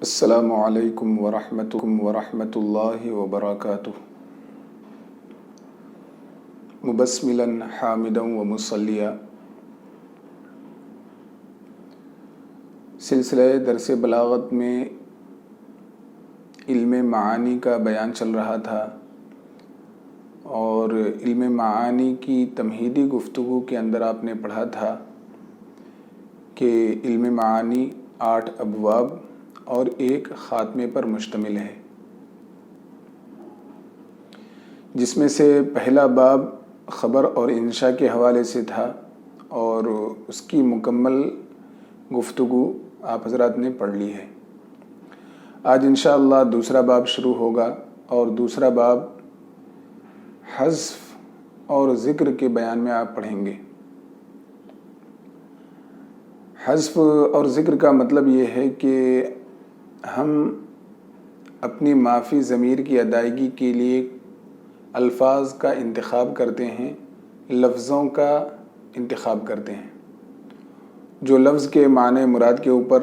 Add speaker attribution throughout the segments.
Speaker 1: السلام علیکم ورحمۃ اللہ وبرکاتہ۔ مبسملا حامدا ومصلیا۔ سلسلہ درس بلاغت میں علم معانی کا بیان چل رہا تھا، اور علم معانی کی تمہیدی گفتگو کے اندر آپ نے پڑھا تھا کہ علم معانی 8 ابواب اور ایک خاتمے پر مشتمل ہے، جس میں سے پہلا باب خبر اور انشاء کے حوالے سے تھا، اور اس کی مکمل گفتگو آپ حضرات نے پڑھ لی ہے۔ آج انشاءاللہ دوسرا باب شروع ہوگا، اور دوسرا باب حذف اور ذکر کے بیان میں آپ پڑھیں گے۔ حذف اور ذکر کا مطلب یہ ہے کہ ہم اپنی معافی ضمیر کی ادائیگی کے لیے الفاظ کا انتخاب کرتے ہیں، لفظوں کا انتخاب کرتے ہیں، جو لفظ کے معنی مراد کے اوپر،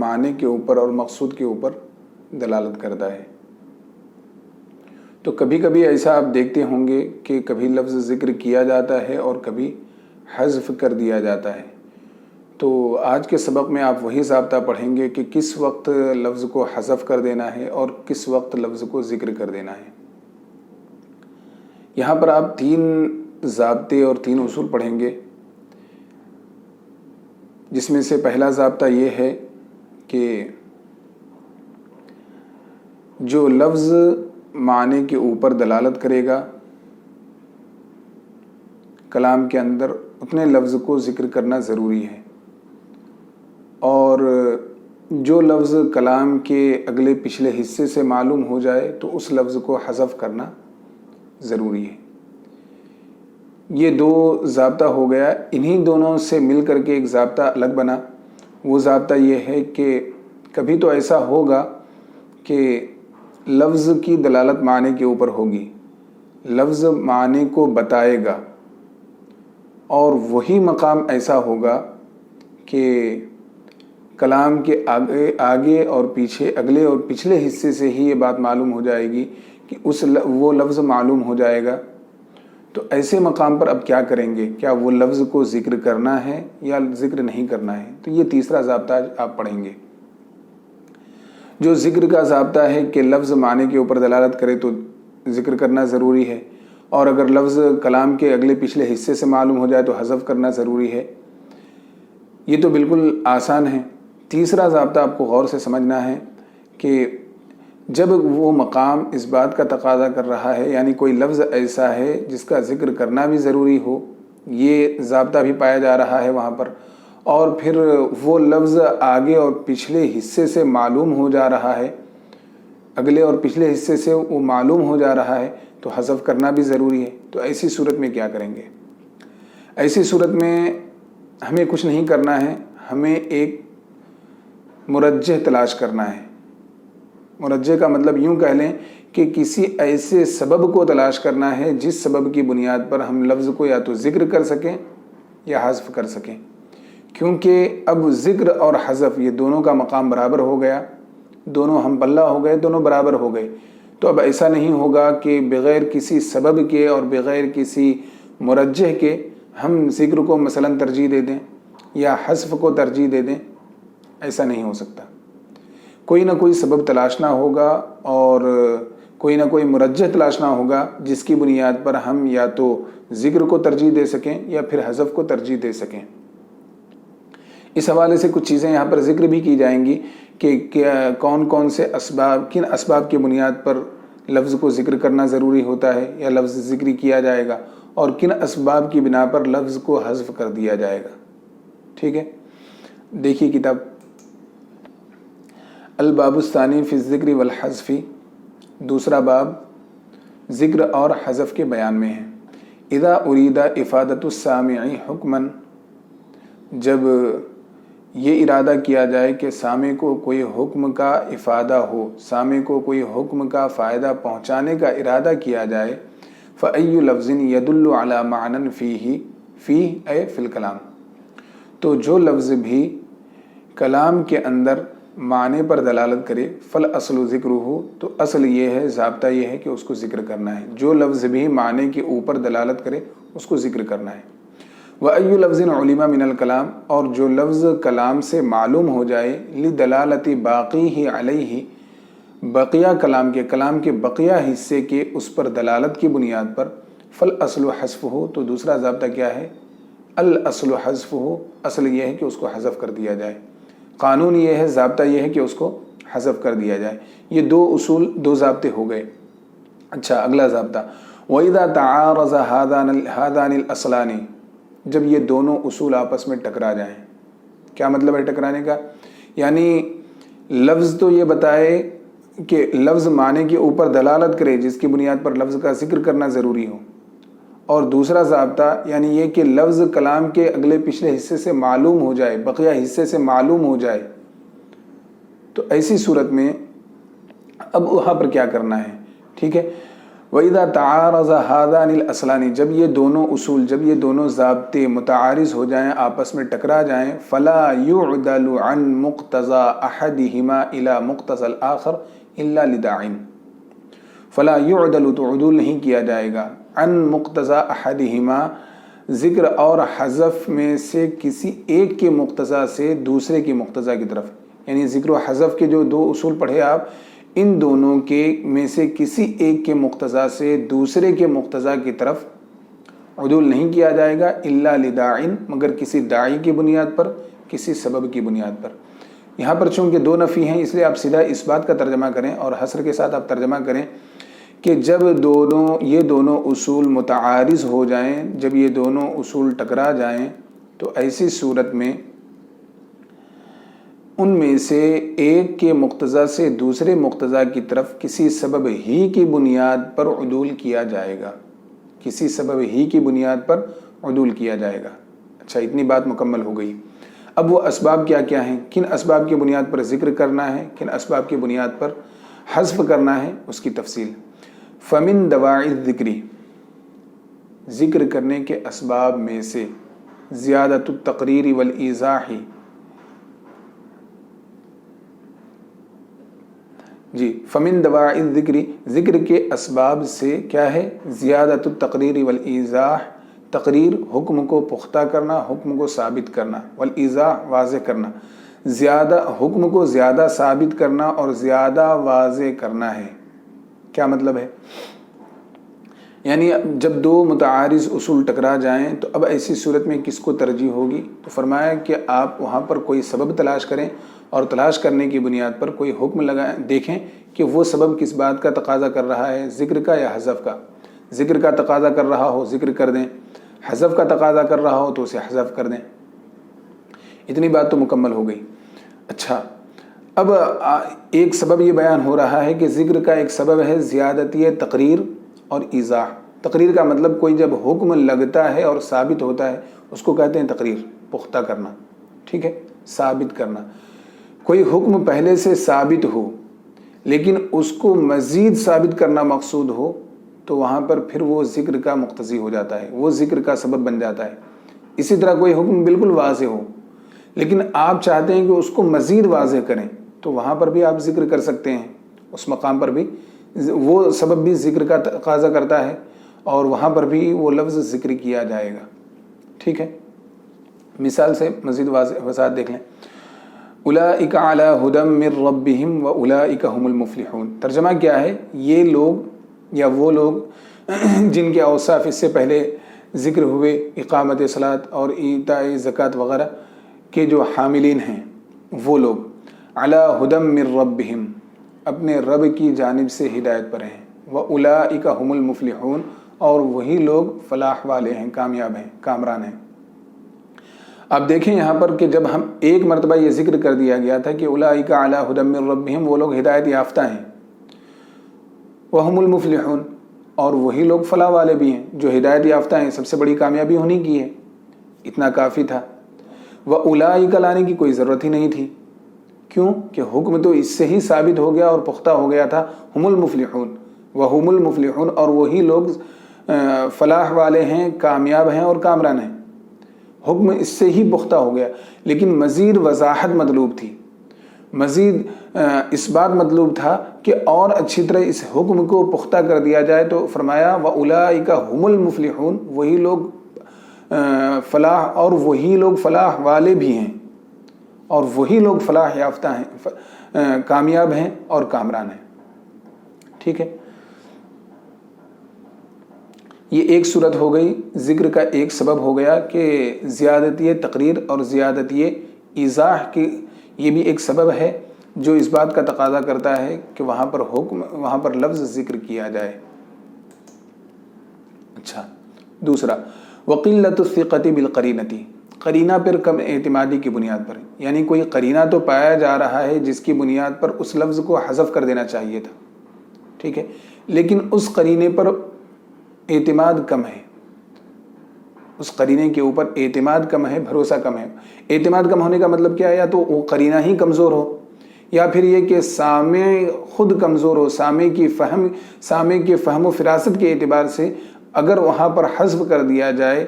Speaker 1: معنی کے اوپر اور مقصود کے اوپر دلالت کرتا ہے۔ تو کبھی کبھی ایسا آپ دیکھتے ہوں گے کہ کبھی لفظ ذکر کیا جاتا ہے اور کبھی حذف کر دیا جاتا ہے۔ تو آج کے سبق میں آپ وہی ضابطہ پڑھیں گے کہ کس وقت لفظ کو حذف کر دینا ہے اور کس وقت لفظ کو ذکر کر دینا ہے۔ یہاں پر آپ 3 ضابطے اور 3 اصول پڑھیں گے، جس میں سے پہلا ضابطہ یہ ہے کہ جو لفظ معنی کے اوپر دلالت کرے گا کلام کے اندر، اتنے لفظ کو ذکر کرنا ضروری ہے، اور جو لفظ کلام کے اگلے پچھلے حصے سے معلوم ہو جائے تو اس لفظ کو حذف کرنا ضروری ہے۔ یہ 2 ضابطہ ہو گیا۔ انہی دونوں سے مل کر کے ایک ضابطہ الگ بنا۔ وہ ضابطہ یہ ہے کہ کبھی تو ایسا ہوگا کہ لفظ کی دلالت معنی کے اوپر ہوگی، لفظ معنی کو بتائے گا، اور وہی مقام ایسا ہوگا کہ کلام کے آگے اور پیچھے، اگلے اور پچھلے حصے سے ہی یہ بات معلوم ہو جائے گی کہ وہ لفظ معلوم ہو جائے گا۔ تو ایسے مقام پر اب کیا کریں گے؟ کیا وہ لفظ کو ذکر کرنا ہے یا ذکر نہیں کرنا ہے؟ تو یہ تیسرا ضابطہ آپ پڑھیں گے۔ جو ذکر کا ضابطہ ہے کہ لفظ معنی کے اوپر دلالت کرے تو ذکر کرنا ضروری ہے، اور اگر لفظ کلام کے اگلے پچھلے حصے سے معلوم ہو جائے تو حذف کرنا ضروری ہے۔ یہ تو بالکل آسان ہے۔ تیسرا ضابطہ آپ کو غور سے سمجھنا ہے کہ جب وہ مقام اس بات کا تقاضا کر رہا ہے، یعنی کوئی لفظ ایسا ہے جس کا ذکر کرنا بھی ضروری ہو، یہ ضابطہ بھی پایا جا رہا ہے وہاں پر، اور پھر وہ لفظ آگے اور پچھلے حصے سے معلوم ہو جا رہا ہے، اگلے اور پچھلے حصے سے وہ معلوم ہو جا رہا ہے، تو حذف کرنا بھی ضروری ہے۔ تو ایسی صورت میں کیا کریں گے؟ ایسی صورت میں ہمیں کچھ نہیں کرنا ہے، ہمیں ایک مرجح تلاش کرنا ہے۔ مرجح کا مطلب یوں کہہ لیں کہ کسی ایسے سبب کو تلاش کرنا ہے جس سبب کی بنیاد پر ہم لفظ کو یا تو ذکر کر سکیں یا حذف کر سکیں، کیونکہ اب ذکر اور حذف یہ دونوں کا مقام برابر ہو گیا، دونوں ہم پلہ ہو گئے، دونوں برابر ہو گئے۔ تو اب ایسا نہیں ہوگا کہ بغیر کسی سبب کے اور بغیر کسی مرجح کے ہم ذکر کو مثلا ترجیح دے دیں یا حذف کو ترجیح دے دیں، ایسا نہیں ہو سکتا۔ کوئی نہ کوئی سبب تلاشنا ہوگا اور کوئی نہ کوئی مرجح تلاشنا ہوگا جس کی بنیاد پر ہم یا تو ذکر کو ترجیح دے سکیں یا پھر حذف کو ترجیح دے سکیں۔ اس حوالے سے کچھ چیزیں یہاں پر ذکر بھی کی جائیں گی کہ کون کون سے اسباب، کن اسباب کی بنیاد پر لفظ کو ذکر کرنا ضروری ہوتا ہے یا لفظ ذکری کیا جائے گا، اور کن اسباب کی بنا پر لفظ کو حذف کر دیا جائے گا۔ ٹھیک ہے، دیکھیے کتاب الباب الثانی فی الذکر والحذف، دوسرا باب ذکر اور حذف کے بیان میں ہے۔ اذا ارید افادۃ السامع حکما، جب یہ ارادہ کیا جائے کہ سامع کو کوئی حکم کا افادہ ہو، سامع کو کوئی حکم کا فائدہ پہنچانے کا ارادہ کیا جائے، فأی لفظ یدل علی معنی فیہ، فیہ اے فی الکلام، تو جو لفظ بھی کلام کے اندر معنی پر دلالت کرے فل اصل ذکر ہو تو اصل یہ ہے، ضابطہ یہ ہے کہ اس کو ذکر کرنا ہے. جو لفظ بھی معنی کے اوپر دلالت کرے اس کو ذکر کرنا ہے. وَأَيُّ لَفْظٍ عُلِمَ مِنَ الْكَلَامِ، اور جو لفظ کلام سے معلوم ہو جائے لِدَلَالَةِ بَاقِيهِ عَلَيْهِ، بقیہ کلام کے بقیہ حصے کے اس پر دلالت کی بنیاد پر، فَالْأَصْلُ حَذْفُهُ، تو دوسرا ضابطہ کیا ہے؟ الْأَصْلُ حَذْفُهُ، اصل یہ ہے کہ اس کو حذف کر دیا جائے. قانون یہ ہے، ضابطہ یہ ہے کہ اس کو حذف کر دیا جائے. یہ دو اصول، دو ضابطے ہو گئے. اچھا، اگلا ضابطہ وَإِذَا تَعَارَضَ هَذَانِ الْأَصْلَانِ، جب یہ دونوں اصول آپس میں ٹکرا جائیں. کیا مطلب ہے ٹکرانے کا؟ یعنی لفظ تو یہ بتائے کہ لفظ معنی کے اوپر دلالت کرے جس کی بنیاد پر لفظ کا ذکر کرنا ضروری ہو، اور دوسرا ضابطہ یعنی یہ کہ لفظ کلام کے اگلے پچھلے حصے سے معلوم ہو جائے، بقیہ حصے سے معلوم ہو جائے. تو ایسی صورت میں اب وہاں پر کیا کرنا ہے؟ ٹھیک ہے. وَإِذَا تَعَارَضَ هَذَانِ الْأَصْلَانِ، جب یہ دونوں اصول، جب یہ دونوں ضابطے متعارض ہو جائیں، آپس میں ٹکرا جائیں، فَلَا يُعْدَلُ عَنْ مُقْتَضَى أَحَدِهِمَا إِلَى مُقْتَضَى الْآخَرِ إِلَّا لِدَاعٍ. فَلَا يُعْدَلُ، تو عدول نہیں کیا جائے گا، عن مقتضى أحدهما، ذکر اور حذف میں سے کسی ایک کے مقتضا سے دوسرے کے مقتضا کی طرف. یعنی ذکر و حذف کے جو دو اصول پڑھے آپ، ان دونوں کے میں سے کسی ایک کے مقتضا سے دوسرے کے مقتضا کی طرف عدول نہیں کیا جائے گا، الا لداعٍ، مگر کسی داعی کی بنیاد پر، کسی سبب کی بنیاد پر. یہاں پر چونکہ دو نفی ہیں اس لیے آپ سیدھا اس بات کا ترجمہ کریں اور حصر کے ساتھ آپ ترجمہ کریں کہ جب یہ دونوں اصول متعارض ہو جائیں، جب یہ دونوں اصول ٹکرا جائیں، تو ایسی صورت میں ان میں سے ایک کے مقتضا سے دوسرے مقتضا کی طرف کسی سبب ہی کی بنیاد پر عدول کیا جائے گا. کسی سبب ہی کی بنیاد پر عدول کیا جائے گا. اچھا، اتنی بات مکمل ہو گئی. اب وہ اسباب کیا کیا ہیں، کن اسباب کی بنیاد پر ذکر کرنا ہے، کن اسباب کی بنیاد پر حذف کرنا ہے، اس کی تفصیل. فَمِن دَوَاعِي الذِّكْرِ، ذکر کرنے کے اسباب میں سے زیادۃ التقریر والایضاح، فمن دواعی الذکر، ذکر کے اسباب سے کیا ہے؟ زیادۃ التقریر والایضاح، تقریر حکم کو پختہ کرنا، حکم کو ثابت کرنا، والایضاح واضح کرنا. زیادہ حکم کو زیادہ ثابت کرنا اور زیادہ واضح کرنا ہے. کیا مطلب ہے؟ یعنی جب دو متعارض اصول ٹکرا جائیں تو اب ایسی صورت میں کس کو ترجیح ہوگی؟ تو فرمایا کہ آپ وہاں پر کوئی سبب تلاش کریں اور تلاش کرنے کی بنیاد پر کوئی حکم لگائیں، دیکھیں کہ وہ سبب کس بات کا تقاضا کر رہا ہے، ذکر کا یا حذف کا. ذکر کا تقاضا کر رہا ہو ذکر کر دیں، حذف کا تقاضا کر رہا ہو تو اسے حذف کر دیں. اتنی بات تو مکمل ہو گئی. اچھا، اب ایک سبب یہ بیان ہو رہا ہے کہ ذکر کا ایک سبب ہے زیادتی تقریر اور ایضاح. تقریر کا مطلب کوئی جب حکم لگتا ہے اور ثابت ہوتا ہے اس کو کہتے ہیں تقریر، پختہ کرنا. ٹھیک ہے، ثابت کرنا. کوئی حکم پہلے سے ثابت ہو لیکن اس کو مزید ثابت کرنا مقصود ہو تو وہاں پر پھر وہ ذکر کا مقتضی ہو جاتا ہے، وہ ذکر کا سبب بن جاتا ہے. اسی طرح کوئی حکم بالکل واضح ہو لیکن آپ چاہتے ہیں کہ اس کو مزید واضح کریں تو وہاں پر بھی آپ ذکر کر سکتے ہیں. اس مقام پر بھی وہ سبب بھی ذکر کا تقاضا کرتا ہے اور وہاں پر بھی وہ لفظ ذکر کیا جائے گا. ٹھیک ہے، مثال سے مزید وضاحت دیکھ لیں. اولئک علی ھدی من ربہم واولئک ھم المفلحون. ترجمہ کیا ہے؟ یہ لوگ یا وہ لوگ جن کے اوصاف اس سے پہلے ذکر ہوئے، اقامت صلاۃ اور ایتاء زکوٰۃ وغیرہ کے جو حاملین ہیں، وہ لوگ علی ھدی من ربہم، اپنے رب کی جانب سے ہدایت پر ہیں. واولئک ھم المفلحون، اور وہی لوگ فلاح والے ہیں، کامیاب ہیں، کامران ہیں. اب دیکھیں یہاں پر کہ جب ہم ایک مرتبہ یہ ذکر کر دیا گیا تھا کہ اولئک علی ھدی من ربہم، وہ لوگ ہدایت یافتہ ہیں، وہم المفلحون، اور وہی لوگ فلاح والے بھی ہیں جو ہدایت یافتہ ہیں، سب سے بڑی کامیابی انہیں کی ہے. اتنا کافی تھا. واولئک لانے کی کوئی ضرورت ہی نہیں تھی. کیوں کہ حکم تو اس سے ہی ثابت ہو گیا اور پختہ ہو گیا تھا. ہم المفلحون، وہم المفلحون، اور وہی لوگ فلاح والے ہیں، کامیاب ہیں اور کامران ہیں. حکم اس سے ہی پختہ ہو گیا لیکن مزید وضاحت مطلوب تھی. مزید اس بات مطلوب تھا کہ اور اچھی طرح اس حکم کو پختہ کر دیا جائے، تو فرمایا وَأُولَٰئِكَ هُمُ الْمُفْلِحُونَ، وہی لوگ فلاح، اور وہی لوگ فلاح والے بھی ہیں، اور وہی لوگ فلاح یافتہ ہیں، کامیاب ہیں اور کامران ہیں. ٹھیک ہے، یہ ایک صورت ہو گئی، ذکر کا ایک سبب ہو گیا کہ زیادتی تقریر اور زیادتی ایضاح کی یہ بھی ایک سبب ہے جو اس بات کا تقاضا کرتا ہے کہ وہاں پر حکم، وہاں پر لفظ ذکر کیا جائے. اچھا، دوسرا وقلۃ الثقۃ بالقرینۃ، قرینہ پر کم اعتمادی کی بنیاد پر، یعنی کوئی قرینہ تو پایا جا رہا ہے جس کی بنیاد پر اس لفظ کو حذف کر دینا چاہیے تھا. ٹھیک ہے، لیکن اس قرینے پر اعتماد کم ہے، اس قرینے کے اوپر اعتماد کم ہے، بھروسہ کم ہے. اعتماد کم ہونے کا مطلب کیا ہے؟ یا تو وہ قرینہ ہی کمزور ہو، یا پھر یہ کہ سامع خود کمزور ہو، سامع کے فہم و فراست کے اعتبار سے اگر وہاں پر حذف کر دیا جائے،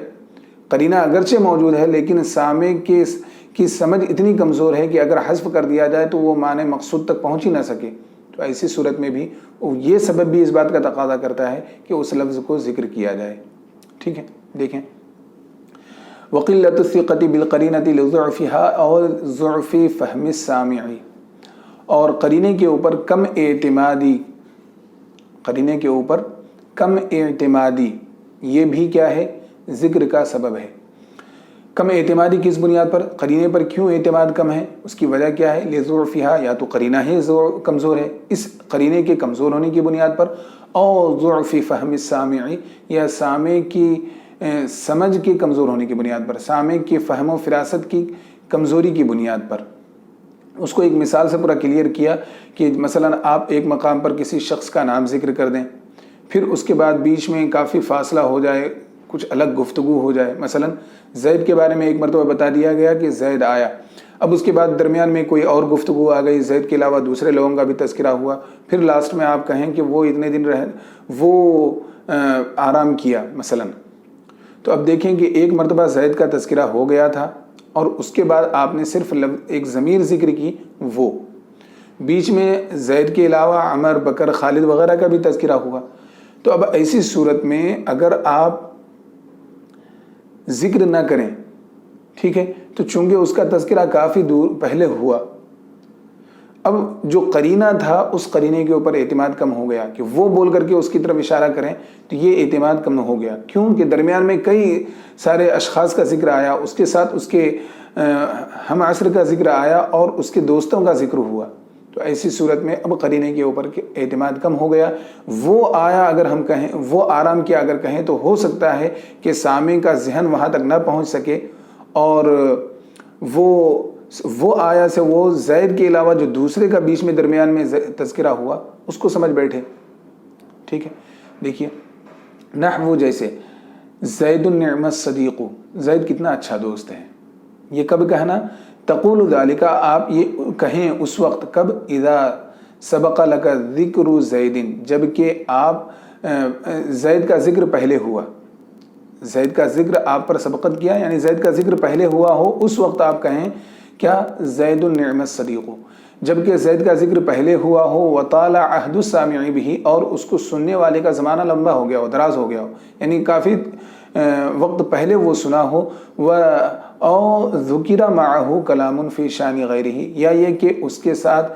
Speaker 1: قرینہ اگرچہ موجود ہے لیکن سامع کی سمجھ اتنی کمزور ہے کہ اگر حذف کر دیا جائے تو وہ معنی مقصود تک پہنچ ہی نہ سکے. تو ایسی صورت میں بھی یہ سبب بھی اس بات کا تقاضا کرتا ہے کہ اس لفظ کو ذکر کیا جائے. ٹھیک ہے، دیکھیں وقلۃ الثقۃ بالقرینۃ لضعفها اور ضعف فہم السامع، اور قرینے کے اوپر کم اعتمادی، قرینے کے اوپر کم اعتمادی یہ بھی کیا ہے؟ ذکر کا سبب ہے. کم اعتمادی کس بنیاد پر؟ قرینے پر کیوں اعتماد کم ہے؟ اس کی وجہ کیا ہے؟ لضعفها، یا تو قرینہ ہی کمزور ہے، اس قرینے کے کمزور ہونے کی بنیاد پر، اور ضعف فہم السامع، یا سامع کی سمجھ کے کمزور ہونے کی بنیاد پر، سامع کی فہم و فراست کی کمزوری کی بنیاد پر. اس کو ایک مثال سے پورا کلیئر کیا کہ مثلا آپ ایک مقام پر کسی شخص کا نام ذکر کر دیں، پھر اس کے بعد بیچ میں کافی فاصلہ ہو جائے، کچھ الگ گفتگو ہو جائے. مثلا زید کے بارے میں ایک مرتبہ بتا دیا گیا کہ زید آیا، اب اس کے بعد درمیان میں کوئی اور گفتگو آ گئی، زید کے علاوہ دوسرے لوگوں کا بھی تذکرہ ہوا، پھر لاسٹ میں آپ کہیں کہ وہ اتنے دن رہے، وہ آرام کیا مثلا. تو اب دیکھیں کہ ایک مرتبہ زید کا تذکرہ ہو گیا تھا اور اس کے بعد آپ نے صرف ایک ضمیر ذکر کی، وہ بیچ میں زید کے علاوہ عمر، بکر، خالد وغیرہ کا بھی تذکرہ ہوا. تو اب ایسی صورت میں اگر آپ ذکر نہ کریں، ٹھیک ہے، تو چونکہ اس کا تذکرہ کافی دور پہلے ہوا، اب جو قرینہ تھا اس قرینے کے اوپر اعتماد کم ہو گیا کہ وہ بول کر کے اس کی طرف اشارہ کریں، تو یہ اعتماد کم ہو گیا. کیوں کہ درمیان میں کئی سارے اشخاص کا ذکر آیا، اس کے ساتھ اس کے ہم عصر کا ذکر آیا اور اس کے دوستوں کا ذکر ہوا. تو ایسی صورت میں اب قرینے کے اوپر اعتماد کم ہو گیا. وہ آیا اگر ہم کہیں، وہ آرام کیا اگر کہیں، تو ہو سکتا ہے کہ سامع کا ذہن وہاں تک نہ پہنچ سکے، اور وہ آیا سے وہ زید کے علاوہ جو دوسرے کا بیچ میں درمیان میں تذکرہ ہوا اس کو سمجھ بیٹھے. ٹھیک ہے، دیکھیے نحو جیسے زید النعم الصدیق، زید کتنا اچھا دوست ہے. یہ کب کہنا؟ تقول ذالک، آپ یہ کہیں اس وقت، کب؟ اذا سبق لک ذکر زید، جبکہ آپ زید کا ذکر پہلے ہوا، زید کا ذکر آپ پر سبقت کیا، یعنی زید کا ذکر پہلے ہوا ہو، اس وقت آپ کہیں کیا؟ زید النعم الصدیق، جبکہ زید کا ذکر پہلے ہوا ہو، وطال عہد السامع بھی، اور اس کو سننے والے کا زمانہ لمبا ہو گیا ہو، دراز ہو گیا ہو، یعنی کافی وقت پہلے وہ سنا ہو. او ذکر معہ کلام فی شان غیرہ، یا یہ کہ اس کے ساتھ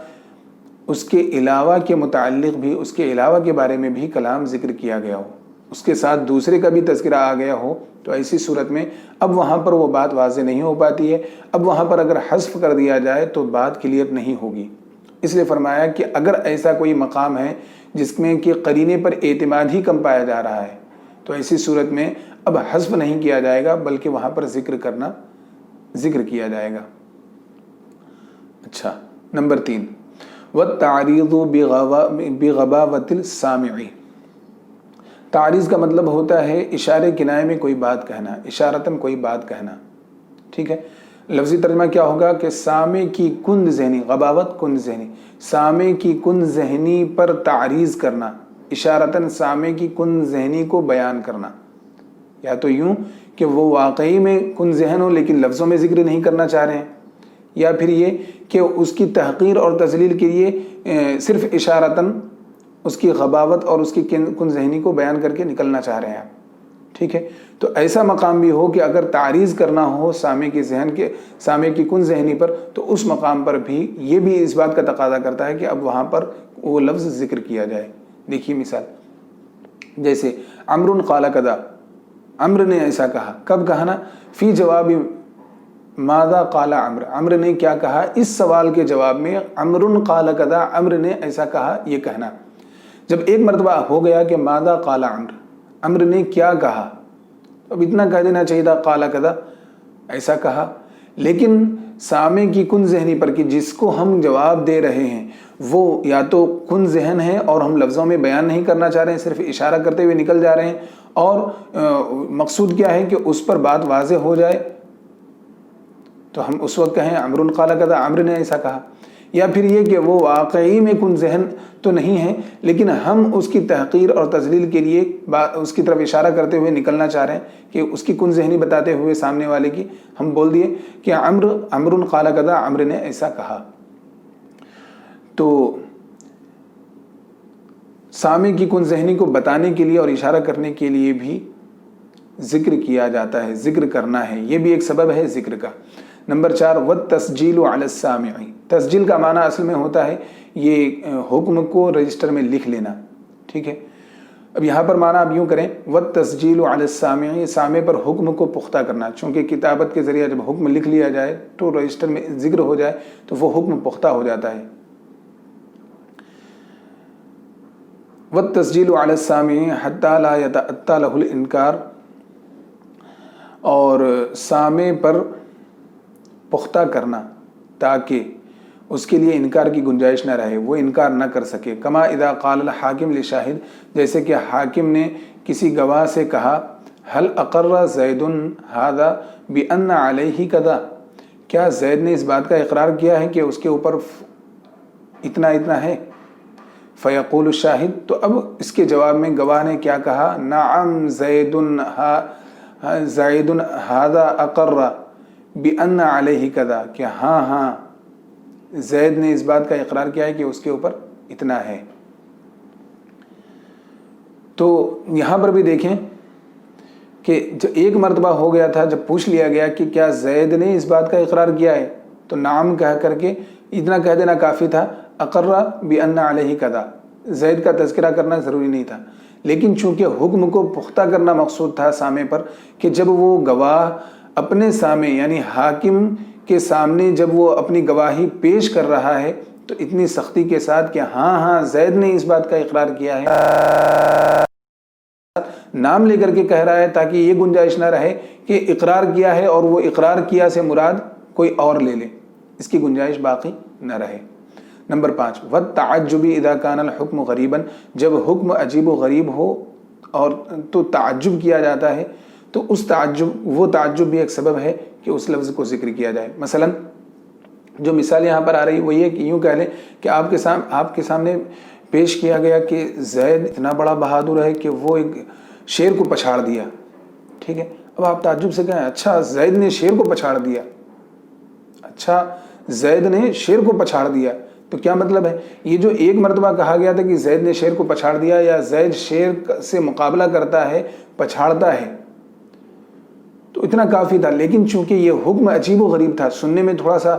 Speaker 1: اس کے علاوہ کے متعلق بھی، اس کے علاوہ کے بارے میں بھی کلام ذکر کیا گیا ہو، اس کے ساتھ دوسرے کا بھی تذکرہ آ گیا ہو. تو ایسی صورت میں اب وہاں پر وہ بات واضح نہیں ہو پاتی ہے. اب وہاں پر اگر حذف کر دیا جائے تو بات کلیئر نہیں ہوگی. اس لیے فرمایا کہ اگر ایسا کوئی مقام ہے جس میں کہ قرینے پر اعتماد ہی کم پایا جا رہا ہے، تو ایسی صورت میں اب حذف نہیں کیا جائے گا بلکہ وہاں پر ذکر کیا جائے گا. اچھا، نمبر 3 والتعریض بغباوۃ السامع. تعریض کا مطلب ہوتا ہے اشارے کنائے میں کوئی بات کہنا، اشارتاً کوئی بات کہنا. ٹھیک ہے، لفظی ترجمہ کیا ہوگا کہ سامع کی کند ذہنی، غباوت کند ذہنی، سامع کی کند ذہنی پر تعریض کرنا، اشارتاً سامع کی کند ذہنی کو بیان کرنا. یا تو یوں کہ وہ واقعی میں کن ذہن ہو لیکن لفظوں میں ذکر نہیں کرنا چاہ رہے ہیں، یا پھر یہ کہ اس کی تحقیر اور تذلیل کے لیے صرف اشارتاً اس کی غباوت اور اس کی کن ذہنی کو بیان کر کے نکلنا چاہ رہے ہیں آپ. ٹھیک ہے، تو ایسا مقام بھی ہو کہ اگر تعریض کرنا ہو سامع کی کن ذہنی پر، تو اس مقام پر بھی یہ بھی اس بات کا تقاضا کرتا ہے کہ اب وہاں پر وہ لفظ ذکر کیا جائے. دیکھیے مثال، جیسے عمرو قال کذا، عمرو نے ایسا کہا. کب کہا نا؟ فی جواب ماذا قال عمرو، عمرو نے کیا کہا اس سوال کے جواب میں. عمرو قال کذا، عمرو نے ایسا کہا، یہ کہنا. جب ایک مرتبہ ہو گیا کہ ماذا قال عمرو، عمرو نے کیا کہا، اب اتنا کہہ دینا چاہیے تھا قال کذا، ایسا کہا. لیکن سامع کی کن ذہنی پر کہ جس کو ہم جواب دے رہے ہیں وہ یا تو کن ذہن ہے اور ہم لفظوں میں بیان نہیں کرنا چاہ رہے ہیں، صرف اشارہ کرتے ہوئے نکل جا رہے ہیں، اور مقصود کیا ہے کہ اس پر بات واضح ہو جائے، تو ہم اس وقت کہیں عمرو قال کذا، عمرو نے ایسا کہا. یا پھر یہ کہ وہ واقعی میں کن ذہن تو نہیں ہے، لیکن ہم اس کی تحقیر اور تذلیل کے لیے اس کی طرف اشارہ کرتے ہوئے نکلنا چاہ رہے ہیں کہ اس کی کن ذہنی بتاتے ہوئے سامنے والے کی ہم بول دیے کہ عمرو قال کذا، عمرو نے ایسا کہا. تو سامع کی کن ذہنی کو بتانے کے لیے اور اشارہ کرنے کے لیے بھی ذکر کیا جاتا ہے، ذکر کرنا ہے، یہ بھی ایک سبب ہے ذکر کا. نمبر 4 والتسجیل علی السامع. تسجیل کا معنی اصل میں ہوتا ہے یہ حکم کو رجسٹر میں لکھ لینا. ٹھیک ہے، اب یہاں پر معنی آپ یوں کریں والتسجیل علی السامع، سامع پر حکم کو پختہ کرنا. چونکہ کتابت کے ذریعے جب حکم لکھ لیا جائے تو رجسٹر میں ذکر ہو جائے تو وہ حکم پختہ ہو جاتا ہے. والتسجیل علی السامع حتی لا یتأتی لہ الانکار، اور سامع پر پختہ کرنا تاکہ اس کے لیے انکار کی گنجائش نہ رہے، وہ انکار نہ کر سکے. کما اذا قال الحاکم لشاہد، جیسے کہ حاکم نے کسی گواہ سے کہا هل اقر زید هذا بان علیہ کذا، کیا زید نے اس بات کا اقرار کیا ہے کہ اس کے اوپر اتنا اتنا ہے. فیقول الشاہد، تو اب اس کے جواب میں گواہ نے کیا کہا، نعم زید هذا اقر بأن علیہ کذا، کہ ہاں زید نے اس بات کا اقرار کیا ہے کہ اس کے اوپر اتنا ہے. تو یہاں پر بھی دیکھیں کہ جو ایک مرتبہ ہو گیا تھا جب پوچھ لیا گیا کہ کیا زید نے اس بات کا اقرار کیا ہے، تو نعم کہہ کر کے اتنا کہہ دینا کافی تھا. اقر بأن علیہ کذا، زید کا تذکرہ کرنا ضروری نہیں تھا. لیکن چونکہ حکم کو پختہ کرنا مقصود تھا سامع پر، کہ جب وہ گواہ اپنے سامنے یعنی حاکم کے سامنے جب وہ اپنی گواہی پیش کر رہا ہے تو اتنی سختی کے ساتھ کہ ہاں زید نے اس بات کا اقرار کیا ہے، نام لے کر کے کہہ رہا ہے تاکہ یہ گنجائش نہ رہے کہ اقرار کیا ہے اور وہ اقرار کیا سے مراد کوئی اور لے لے، اس کی گنجائش باقی نہ رہے. نمبر 5 والتعجب اذا كان الحكم غریبا، جب حکم عجیب و غریب ہو اور تو تعجب کیا جاتا ہے، تو اس وہ تعجب بھی ایک سبب ہے کہ اس لفظ کو ذکر کیا جائے. مثلا جو مثال یہاں پر آ رہی وہ یہ کہ یوں کہہ لیں کہ آپ کے سامنے پیش کیا گیا کہ زید اتنا بڑا بہادر ہے کہ وہ ایک شیر کو پچھاڑ دیا. ٹھیک ہے، اب آپ تعجب سے کہیں اچھا زید نے شیر کو پچھاڑ دیا، اچھا زید نے شیر کو پچھاڑ دیا، تو کیا مطلب ہے؟ یہ جو ایک مرتبہ کہا گیا تھا کہ زید نے شیر کو پچھاڑ دیا یا زید شیر سے مقابلہ کرتا ہے، پچھاڑتا ہے، تو اتنا کافی تھا. لیکن چونکہ یہ حکم عجیب و غریب تھا، سننے میں تھوڑا سا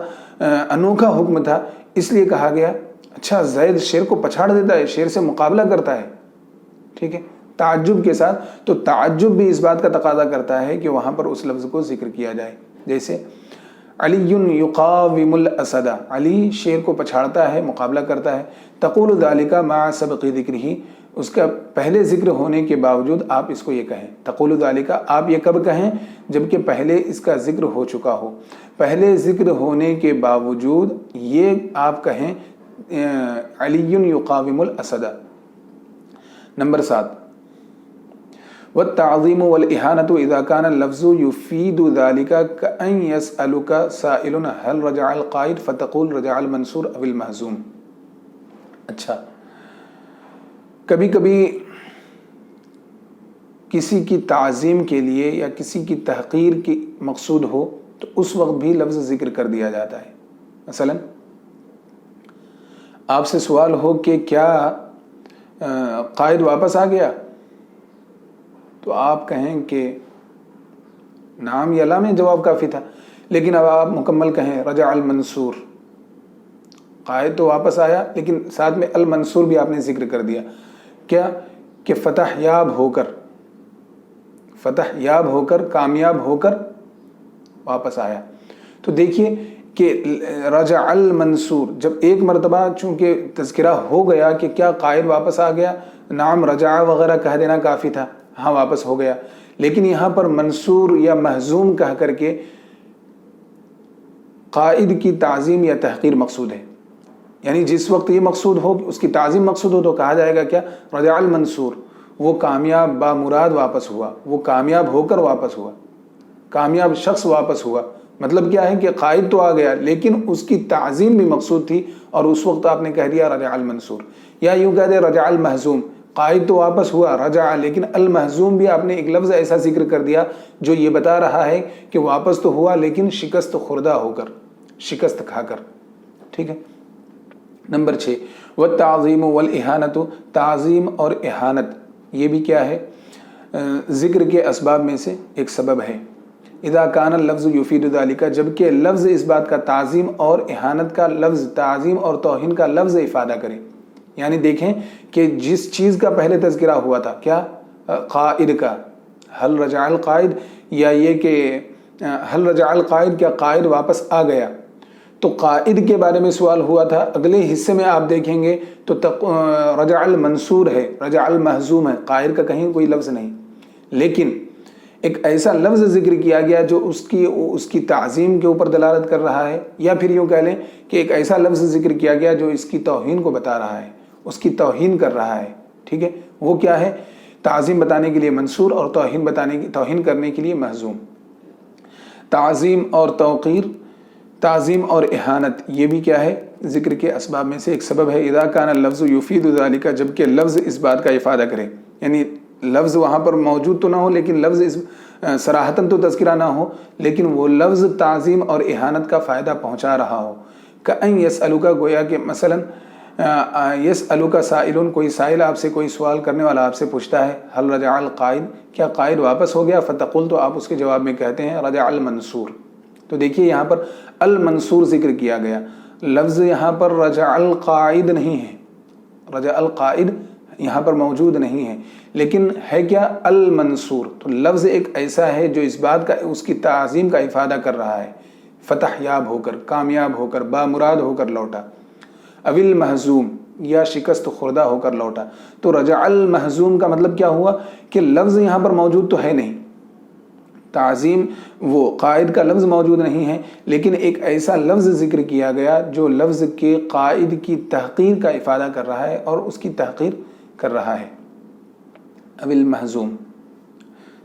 Speaker 1: انوکھا حکم تھا، اس لیے کہا گیا اچھا زید شیر کو پچھاڑ دیتا ہے، شیر سے مقابلہ کرتا ہے. ٹھیک ہے، تعجب کے ساتھ. تو تعجب بھی اس بات کا تقاضا کرتا ہے کہ وہاں پر اس لفظ کو ذکر کیا جائے. جیسے علی یقاوم الاسد، علی شیر کو پچھاڑتا ہے، مقابلہ کرتا ہے. تقول ذالک مع سبق ذکرہ، اس کا پہلے ذکر ہونے کے باوجود آپ اس کو یہ کہیں. تقول ذالک، آپ یہ کب کہیں؟ جبکہ پہلے اس کا ذکر ہو چکا ہو. پہلے ذکر ہونے کے باوجود یہ آپ کہیں علی یقاوم الاسد. نمبر 7 والتعظیم والاہانۃ اذا کان اللفظ یفید ذلك کأن یسألک سائل هل رجع القائد فتقول رجع المنصور او المہزوم. اچھا، کبھی کبھی کسی کی تعظیم کے لیے یا کسی کی تحقیر کی مقصود ہو تو اس وقت بھی لفظ ذکر کر دیا جاتا ہے. مثلا آپ سے سوال ہو کہ کیا قائد واپس آ گیا، تو آپ کہیں کہ نعم یا لا میں جواب کافی تھا. لیکن اب آپ مکمل کہیں رجع المنصور، قائد تو واپس آیا لیکن ساتھ میں المنصور بھی آپ نے ذکر کر دیا. کیا کہ فتح یاب ہو کر کامیاب ہو کر واپس آیا. تو دیکھیے کہ رجع المنصور، جب ایک مرتبہ چونکہ تذکرہ ہو گیا کہ کیا قائد واپس آ گیا، نعم رجع وغیرہ کہہ دینا کافی تھا، ہاں واپس ہو گیا. لیکن یہاں پر منصور یا مہزوم کہہ کر کے قائد کی تعظیم یا تحقیر مقصود ہے. یعنی جس وقت یہ مقصود ہو، اس کی تعظیم مقصود ہو، تو کہا جائے گا کیا، رجع المنصور، وہ کامیاب بامراد واپس ہوا، وہ کامیاب ہو کر واپس ہوا، کامیاب شخص واپس ہوا. مطلب کیا ہے کہ قائد تو آ گیا لیکن اس کی تعظیم بھی مقصود تھی، اور اس وقت آپ نے کہہ دیا رجع المنصور. یا یوں کہہ دے رجع المہزوم، قائد تو واپس ہوا رجع، لیکن المہزوم بھی آپ نے ایک لفظ ایسا ذکر کر دیا جو یہ بتا رہا ہے کہ واپس تو ہوا لیکن شکست خوردہ ہو کر، شکست کھا کر. ٹھیک ہے. نمبر 6 والتعظیم والاہانت، تعظیم اور اہانت یہ بھی کیا ہے، ذکر کے اسباب میں سے ایک سبب ہے. اذا کان اللفظ یفید ذلک، جبکہ لفظ اس بات کا، تعظیم اور اہانت کا لفظ، تعظیم اور توہین کا لفظ افادہ کرے. یعنی دیکھیں کہ جس چیز کا پہلے تذکرہ ہوا تھا، کیا، قائد کا، حل رجع القائد، یا یہ کہ حل رجع القائد، کیا قائد واپس آ گیا. تو قائد کے بارے میں سوال ہوا تھا. اگلے حصے میں آپ دیکھیں گے تو رجع المنصور ہے، رجع المہزوم ہے، قائد کا کہیں کوئی لفظ نہیں. لیکن ایک ایسا لفظ ذکر کیا گیا جو اس کی تعظیم کے اوپر دلالت کر رہا ہے، یا پھر یوں کہہ لیں کہ ایک ایسا لفظ ذکر کیا گیا جو اس کی توہین کو بتا رہا ہے، اس کی توہین کر رہا ہے. ٹھیک ہے. وہ کیا ہے، تعظیم بتانے کے لیے منصور اور توہین کرنے کے لیے مہزوم. تعظیم اور توقیر، تعظیم اور اہانت یہ بھی کیا ہے، ذکر کے اسباب میں سے ایک سبب ہے. اذا کان اللفظ یفید ذلک، جبکہ لفظ اس بات کا افادہ کرے. یعنی لفظ وہاں پر موجود تو نہ ہو لیکن لفظ صراحتاً تو تذکرہ نہ ہو، لیکن وہ لفظ تعظیم اور اہانت کا فائدہ پہنچا رہا ہو. کأن یسألک، گویا کہ مثلا یسألک سائل، کوئی سائل آپ سے، کوئی سوال کرنے والا آپ سے پوچھتا ہے حل رجع القائد، کیا قائد واپس ہو گیا، فتقول، تو آپ اس کے جواب میں کہتے ہیں رجع المنصور. تو دیکھیے یہاں پر المنصور ذکر کیا گیا، لفظ یہاں پر رجع القائد نہیں ہے، رجع القائد یہاں پر موجود نہیں ہے، لیکن ہے کیا، المنصور. تو لفظ ایک ایسا ہے جو اس بات کا، اس کی تعظیم کا افادہ کر رہا ہے، فتح یاب ہو کر، کامیاب ہو کر، بامراد ہو کر لوٹا. اول محزوم، یا شکست خوردہ ہو کر لوٹا. تو رجع المحزوم کا مطلب کیا ہوا کہ لفظ یہاں پر موجود تو ہے نہیں، تعظیم وہ قائد کا لفظ موجود نہیں ہے، لیکن ایک ایسا لفظ ذکر کیا گیا جو لفظ کے قائد کی تحقیر کا افادہ کر رہا ہے اور اس کی تحقیر کر رہا ہے. اول محزوم.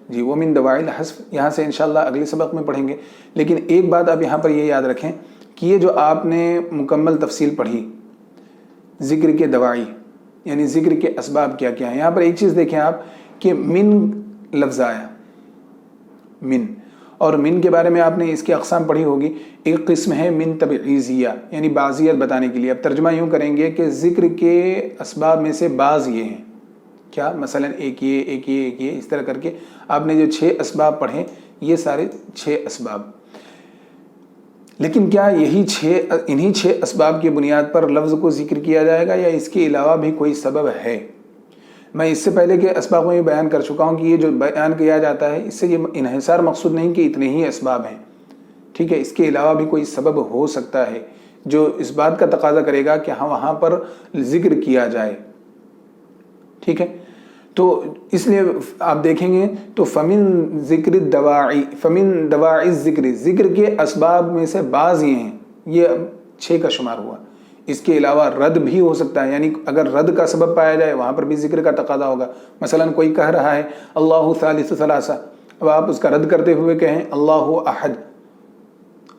Speaker 1: جی، ومن دواعی الحذف، یہاں سے انشاءاللہ اگلے سبق میں پڑھیں گے. لیکن ایک بات آپ یہاں پر یہ یاد رکھیں کہ یہ جو آپ نے مکمل تفصیل پڑھی ذکر کے دواعی، یعنی ذکر کے اسباب کیا کیا ہیں، یہاں پر ایک چیز دیکھیں آپ کہ من لفظ آیا، من، اور من کے بارے میں آپ نے اس کی اقسام پڑھی ہوگی. ایک قسم ہے من تبعیضیہ، یعنی بعضیت بتانے کے لیے. اب ترجمہ یوں کریں گے کہ ذکر کے اسباب میں سے بعض یہ ہیں، کیا، مثلا ایک یہ، اس طرح کر کے آپ نے جو 6 اسباب پڑھے، یہ سارے 6 اسباب. لیکن کیا انہی 6 اسباب کی بنیاد پر لفظ کو ذکر کیا جائے گا یا اس کے علاوہ بھی کوئی سبب ہے؟ میں اس سے پہلے کے اسباب میں یہ بیان کر چکا ہوں کہ یہ جو بیان کیا جاتا ہے اس سے یہ انحصار مقصود نہیں کہ اتنے ہی اسباب ہیں. ٹھیک ہے. اس کے علاوہ بھی کوئی سبب ہو سکتا ہے جو اس بات کا تقاضا کرے گا کہ ہاں وہاں پر ذکر کیا جائے. ٹھیک ہے. تو اس لیے آپ دیکھیں گے تو فمن ذکر الدواعی، فمن دواعی الذکر، ذکر کے اسباب میں سے بعض یہ ہیں، یہ 6 کا شمار ہوا. اس کے علاوہ رد بھی ہو سکتا ہے، یعنی اگر رد کا سبب پایا جائے وہاں پر بھی ذکر کا تقاضا ہوگا. مثلا کوئی کہہ رہا ہے اللہ ثالث ثلاثہ، اب آپ اس کا رد کرتے ہوئے کہیں اللہ احد،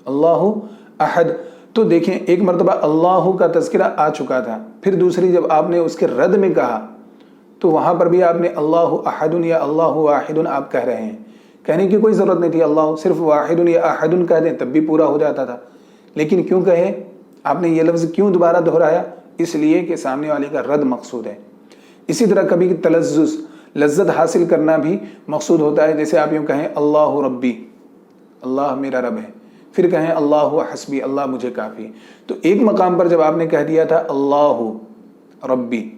Speaker 1: اللہ احد. تو دیکھیں ایک مرتبہ اللہ کا تذکرہ آ چکا تھا، پھر دوسری جب آپ نے اس کے رد میں کہا تو وہاں پر بھی آپ نے اللہ احد یا اللہ واحد آپ کہہ رہے ہیں. کہنے کی کوئی ضرورت نہیں تھی، اللہ صرف واحد یا احد کہہ دیں تب بھی پورا ہو جاتا تھا. لیکن کیوں کہے آپ نے یہ لفظ کیوں دوبارہ دہرایا؟ اس لیے کہ سامنے والے کا رد مقصود ہے۔ اسی طرح کبھی تلذذ، لذت حاصل کرنا بھی مقصود ہوتا ہے، جیسے آپ یوں کہیں اللہ ربی، اللہ میرا رب ہے، پھر کہیں اللہ حسبی، اللہ مجھے کافی ہے۔ تو ایک مقام پر جب آپ نے کہہ دیا تھا اللہ ربی،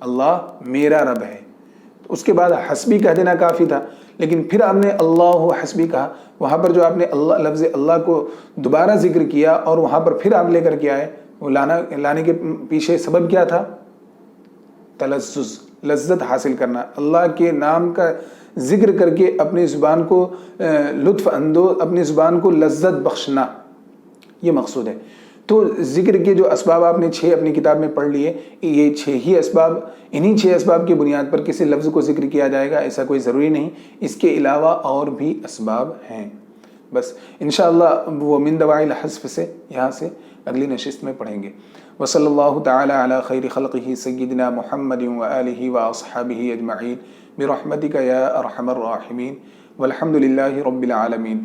Speaker 1: اللہ میرا رب ہے، تو اس کے بعد حسبی کہہ دینا کافی تھا، لیکن پھر آپ نے اللہ حسبی کہا، وہاں پر جو آپ نے اللہ لفظ اللہ کو دوبارہ ذکر کیا اور وہاں پر پھر آپ لے کر کے آئے، وہ لانے کے پیچھے سبب کیا تھا؟ تلذذ، لذت حاصل کرنا، اللہ کے نام کا ذکر کر کے اپنی زبان کو لطف اندوز، اپنی زبان کو لذت بخشنا، یہ مقصود ہے۔ تو ذکر کے جو اسباب آپ نے 6 اپنی کتاب میں پڑھ لیے، یہ 6 ہی اسباب، انہی 6 اسباب کی بنیاد پر کسی لفظ کو ذکر کیا جائے گا ایسا کوئی ضروری نہیں، اس کے علاوہ اور بھی اسباب ہیں۔ بس انشاءاللہ وہ من دواعی الحذف سے یہاں سے اگلی نشست میں پڑھیں گے۔ وصلی اللہ تعالی علی خیر خلقہ سیدنا محمد وآلہ واصحابہ اجمعین برحمتک یا ارحم الراحمین والحمد للہ رب العالمین۔